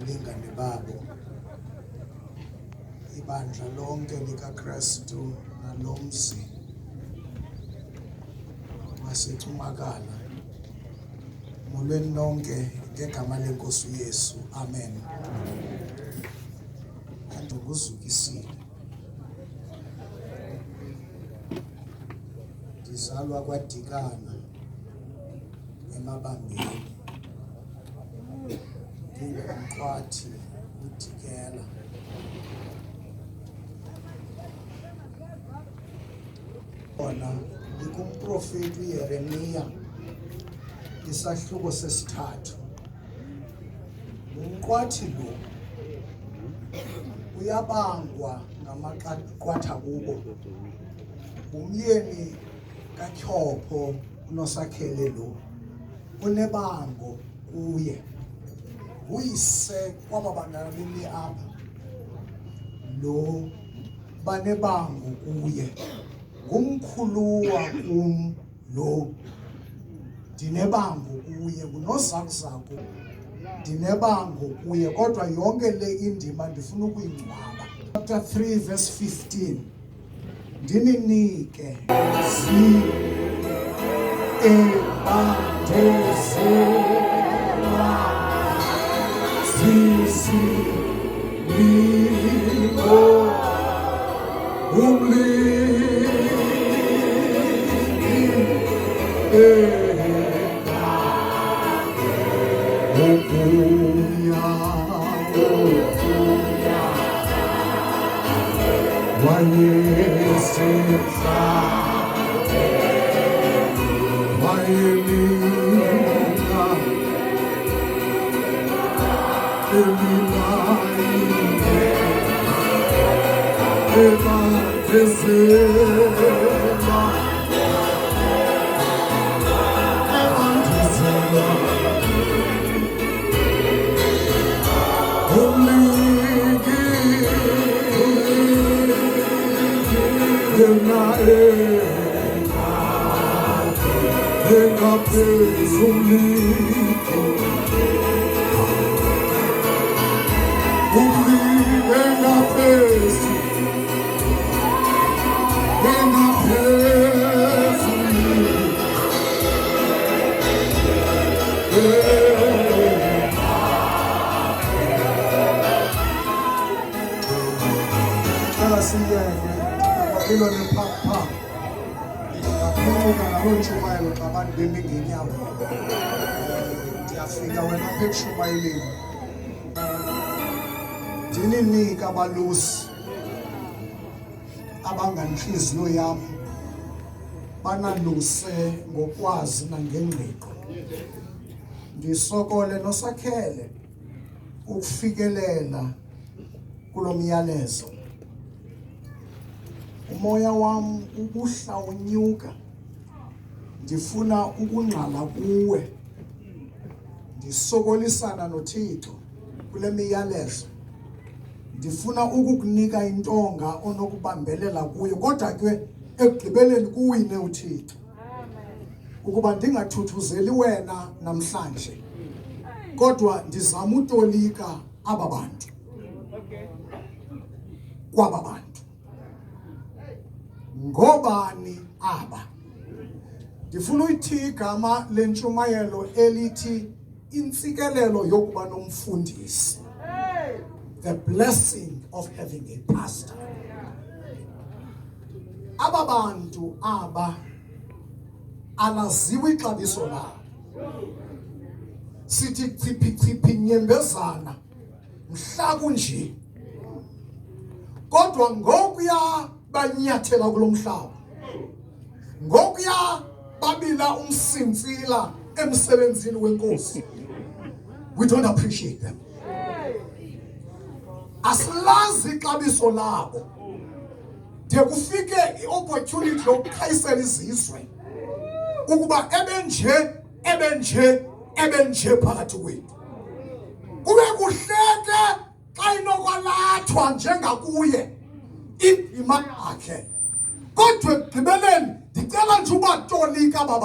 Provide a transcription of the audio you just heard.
nabalingani babo, ibandla lonke likaKristu nalomzi waseCumakala, molweni nonke ngegama lenkosi uYesu, amen. Andikuzukisile, ndizalwa kwaDikana emabambeni, ndingumqwathi uDikela. Khona likumprofeti uYeremiya isahluko sesithathu. Umqwathi lo uyabangwa ngamaqatha kubo. Umyeni kaTyhopho unosakelelo unebango kuye. Uyise kwaba banabemi apha lo banebango kuye. Ngumkhuluwa kum lo, ndinebango kuye. Ngunozakuzaku, ndinebango kuye, kodwa yonke le indima ndifuna ukuyingcwaba. Chapter 3 verse 15, ndininike ebandezelwa zizilingo ndiyafika wena apha ekushumayeleni. Ndininika abalusi abanganintliziyo yam, banaluse ngokwazi nangengqiqo. Ndisokole nosakhele ukufikelela kulo myalezo. Umoya wam ubuhla unyuka, ndifuna ukungqala kuwe. Ndisokolisana noThixo kule miyalezo. Ndifuna ukukunika intonga onokubambelela kuyo, kodwa ke ekugqibeleni kuwine uThixo. Ukuba ndingathuthuzeli wena namhlanje, kodwa ndizama utolika aba bantu. Kwaba bantu ngobani aba? Ndifuna uyithi igama lentshumayelo elithi itsikelelo yokuba nomfundisi. The blessing of having a pastor. Aba bantu aba alaziwe ixabiso labo. Sithi chiphi nyembezana mhla kunje, kodwa ngokuya banyathela kulo mhlaba, ngokuya babila umsintsila emsebenzini wenkosi, we don't appreciate them. Asilazi ixabiso labo de kufike i-opportunity yokukhayisela izizwe ukuba ebenje phakathi kwethu. Kube kuhleke xa inokwalathwa njengakuye indima yakhe, kodwa ekugqibeleni ndicela nje ubatolika baba.